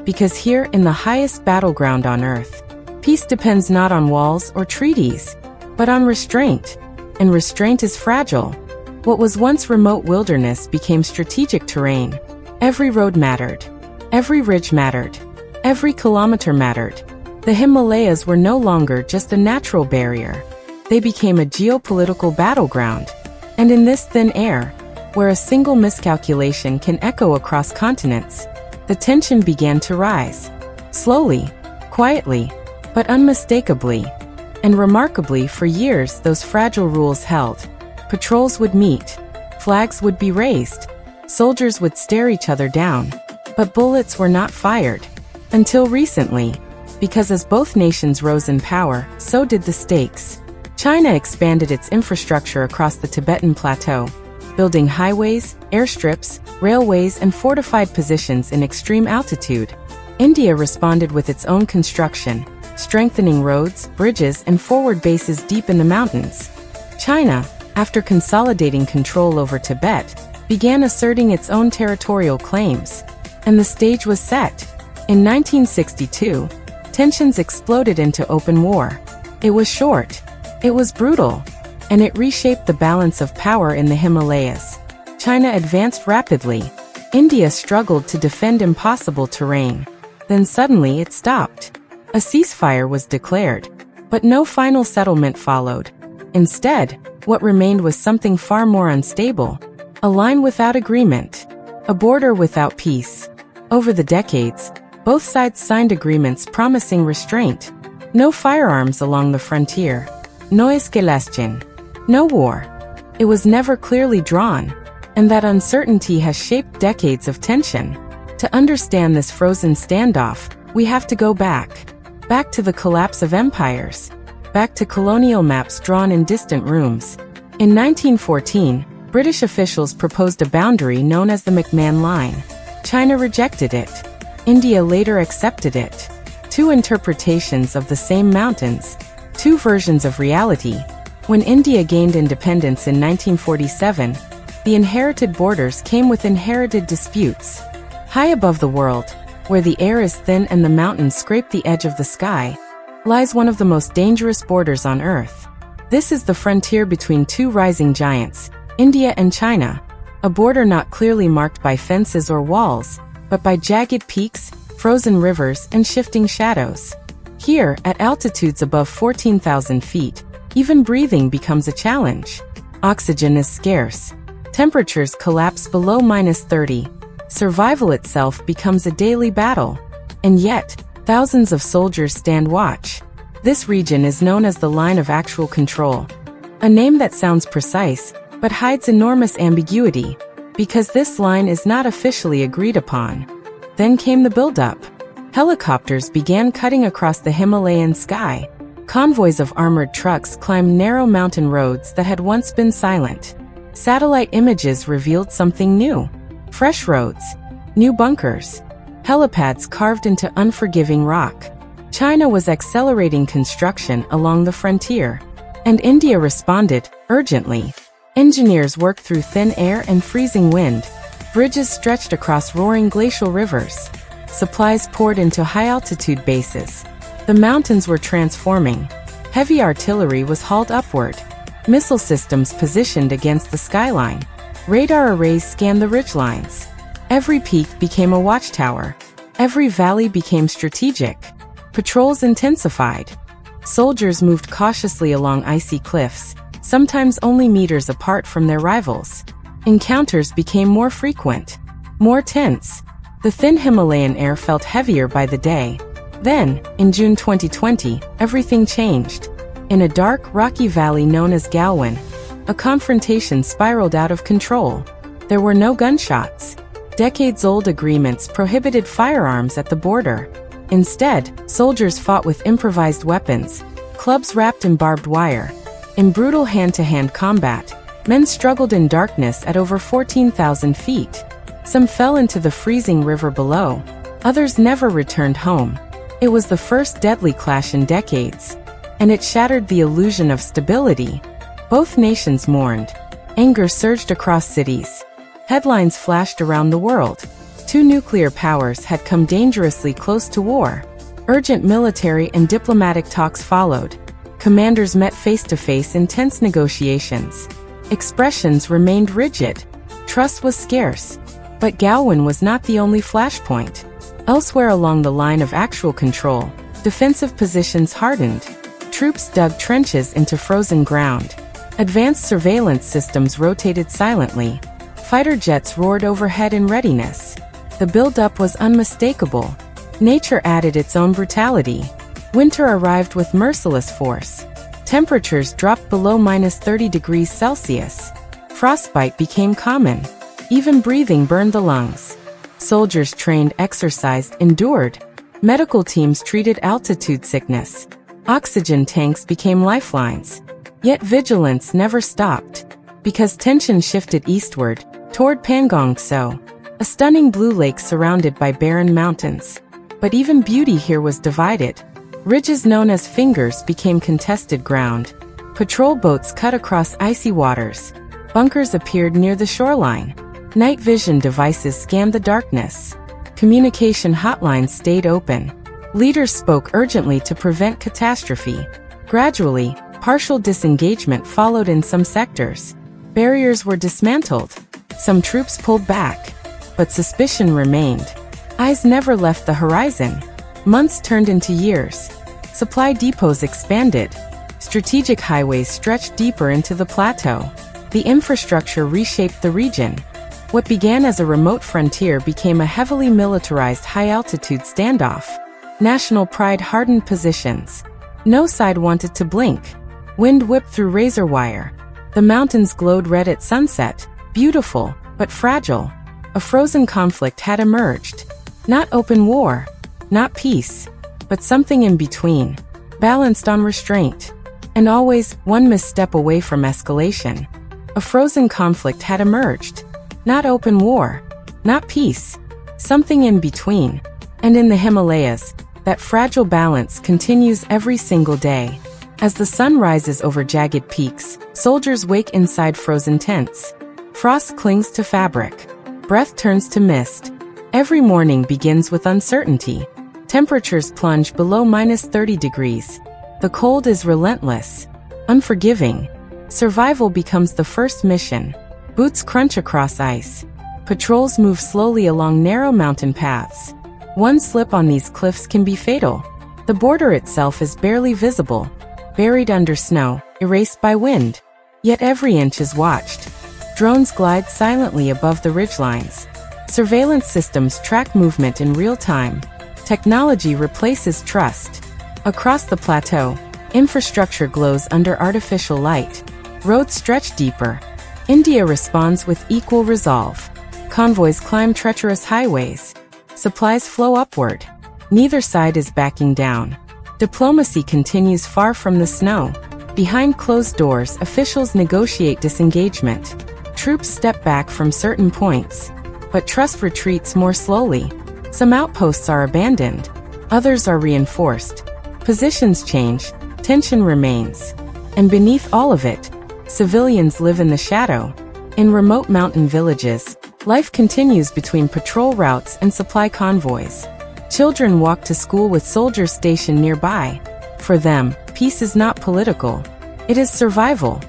Because here, in the highest battleground on Earth, peace depends not on walls or treaties, but on restraint. And restraint is fragile. What was once remote wilderness became strategic terrain. Every road mattered. Every ridge mattered. Every kilometer mattered. The Himalayas were no longer just a natural barrier. They became a geopolitical battleground. And in this thin air, where a single miscalculation can echo across continents, the tension began to rise. Slowly, quietly, but unmistakably. And remarkably, for years those fragile rules held. Patrols would meet. Flags would be raised. Soldiers would stare each other down. But bullets were not fired. Until recently. Because as both nations rose in power, so did the stakes. China expanded its infrastructure across the Tibetan Plateau, building highways, airstrips, railways, and fortified positions in extreme altitude. India responded with its own construction, strengthening roads, bridges, and forward bases deep in the mountains. China, after consolidating control over Tibet, began asserting its own territorial claims. And the stage was set. In 1962, tensions exploded into open war. It was short. It was brutal. And it reshaped the balance of power in the Himalayas. China advanced rapidly. India struggled to defend impossible terrain. Then suddenly it stopped. A ceasefire was declared. But no final settlement followed. Instead, what remained was something far more unstable. A line without agreement. A border without peace. Over the decades, both sides signed agreements promising restraint. No firearms along the frontier. No escalation. No war. It was never clearly drawn. And that uncertainty has shaped decades of tension. To understand this frozen standoff, we have to go back. Back to the collapse of empires. Back to colonial maps drawn in distant rooms. In 1914, British officials proposed a boundary known as the McMahon Line. China rejected it. India later accepted it. Two interpretations of the same mountains. Two versions of reality. When India gained independence in 1947, the inherited borders came with inherited disputes. High above the world, where the air is thin and the mountains scrape the edge of the sky, lies one of the most dangerous borders on Earth. This is the frontier between two rising giants, India and China, a border not clearly marked by fences or walls, but by jagged peaks, frozen rivers, and shifting shadows. Here, at altitudes above 14,000 feet, even breathing becomes a challenge. Oxygen is scarce. Temperatures collapse below -30. Survival itself becomes a daily battle. And yet, thousands of soldiers stand watch. This region is known as the Line of Actual Control. A name that sounds precise, but hides enormous ambiguity, because this line is not officially agreed upon. Then came the buildup. Helicopters began cutting across the Himalayan sky. Convoys of armored trucks climbed narrow mountain roads that had once been silent. Satellite images revealed something new. Fresh roads. New bunkers. Helipads carved into unforgiving rock. China was accelerating construction along the frontier. And India responded, urgently. Engineers worked through thin air and freezing wind. Bridges stretched across roaring glacial rivers. Supplies poured into high-altitude bases. The mountains were transforming. Heavy artillery was hauled upward. Missile systems positioned against the skyline. Radar arrays scanned the ridgelines. Every peak became a watchtower. Every valley became strategic. Patrols intensified. Soldiers moved cautiously along icy cliffs, sometimes only meters apart from their rivals. Encounters became more frequent, more tense. The thin Himalayan air felt heavier by the day. Then, in June 2020, everything changed. In a dark, rocky valley known as Galwan, a confrontation spiraled out of control. There were no gunshots. Decades-old agreements prohibited firearms at the border. Instead, soldiers fought with improvised weapons, clubs wrapped in barbed wire. In brutal hand-to-hand combat, men struggled in darkness at over 14,000 feet. Some fell into the freezing river below. Others never returned home. It was the first deadly clash in decades. And it shattered the illusion of stability. Both nations mourned. Anger surged across cities. Headlines flashed around the world. Two nuclear powers had come dangerously close to war. Urgent military and diplomatic talks followed. Commanders met face-to-face in tense negotiations. Expressions remained rigid. Trust was scarce. But Galwan was not the only flashpoint. Elsewhere along the line of actual control, defensive positions hardened. Troops dug trenches into frozen ground. Advanced surveillance systems rotated silently. Fighter jets roared overhead in readiness. The buildup was unmistakable. Nature added its own brutality. Winter arrived with merciless force. Temperatures dropped below -30 degrees Celsius. Frostbite became common. Even breathing burned the lungs. Soldiers trained, exercised, endured. Medical teams treated altitude sickness. Oxygen tanks became lifelines. Yet vigilance never stopped. Because tension shifted eastward, toward Pangong-so, a stunning blue lake surrounded by barren mountains. But even beauty here was divided. Ridges known as fingers became contested ground. Patrol boats cut across icy waters. Bunkers appeared near the shoreline. Night vision devices scanned the darkness. Communication hotlines stayed open. Leaders spoke urgently to prevent catastrophe. Gradually, partial disengagement followed in some sectors. Barriers were dismantled. Some troops pulled back. But suspicion remained. Eyes never left the horizon. Months turned into years. Supply depots expanded. Strategic highways stretched deeper into the plateau. The infrastructure reshaped the region. What began as a remote frontier became a heavily militarized high-altitude standoff. National pride hardened positions. No side wanted to blink. Wind whipped through razor wire. The mountains glowed red at sunset, beautiful, but fragile. A frozen conflict had emerged. Not open war, not peace, but something in between, balanced on restraint, and always one misstep away from escalation. A frozen conflict had emerged. Not open war, not peace, something in between. And in the Himalayas, that fragile balance continues every single day. As the sun rises over jagged peaks, soldiers wake inside frozen tents. Frost clings to fabric. Breath turns to mist. Every morning begins with uncertainty. Temperatures plunge below -30 degrees. The cold is relentless, unforgiving. Survival becomes the first mission. Boots crunch across ice. Patrols move slowly along narrow mountain paths. One slip on these cliffs can be fatal. The border itself is barely visible, buried under snow, erased by wind. Yet every inch is watched. Drones glide silently above the ridgelines. Surveillance systems track movement in real time. Technology replaces trust. Across the plateau, infrastructure glows under artificial light. Roads stretch deeper. India responds with equal resolve. Convoys climb treacherous highways. Supplies flow upward. Neither side is backing down. Diplomacy continues far from the snow. Behind closed doors, officials negotiate disengagement. Troops step back from certain points. But trust retreats more slowly. Some outposts are abandoned. Others are reinforced. Positions change. Tension remains. And beneath all of it, civilians live in the shadow. In remote mountain villages, life continues between patrol routes and supply convoys. Children walk to school with soldiers stationed nearby. For them, peace is not political. It is survival.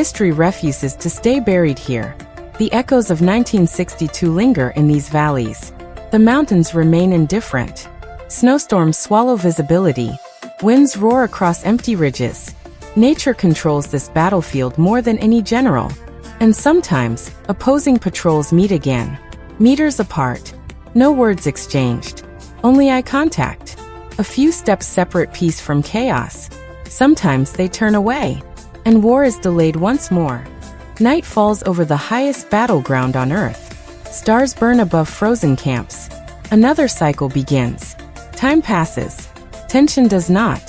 History refuses to stay buried here. The echoes of 1962 linger in these valleys. The mountains remain indifferent. Snowstorms swallow visibility. Winds roar across empty ridges. Nature controls this battlefield more than any general. And sometimes, opposing patrols meet again. Meters apart. No words exchanged. Only eye contact. A few steps separate peace from chaos. Sometimes they turn away. And war is delayed once more. Night falls over the highest battleground on Earth. Stars burn above frozen camps. Another cycle begins. Time passes. Tension does not.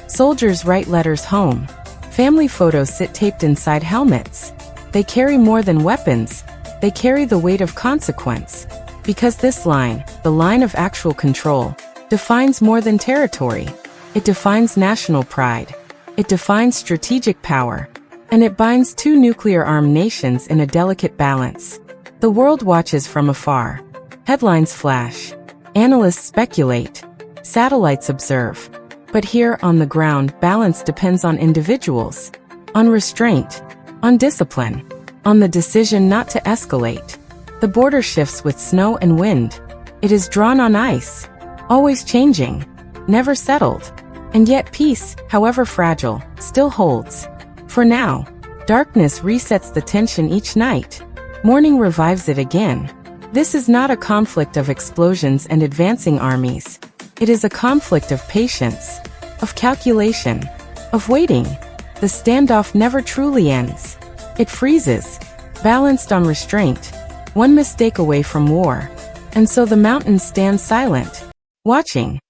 Soldiers write letters home. Family photos sit taped inside helmets. They carry more than weapons. They carry the weight of consequence. Because this line, the line of actual control, defines more than territory. It defines national pride. It defines strategic power. And it binds two nuclear-armed nations in a delicate balance. The world watches from afar. Headlines flash. Analysts speculate. Satellites observe. But here on the ground, balance depends on individuals, on restraint, on discipline, on the decision not to escalate. The border shifts with snow and wind. It is drawn on ice, always changing, never settled. And yet peace, however fragile, still holds. For now, darkness resets the tension each night. Morning revives it again. This is not a conflict of explosions and advancing armies. It is a conflict of patience, of calculation, of waiting. The standoff never truly ends. It freezes, balanced on restraint, one mistake away from war. And so the mountains stand silent, watching,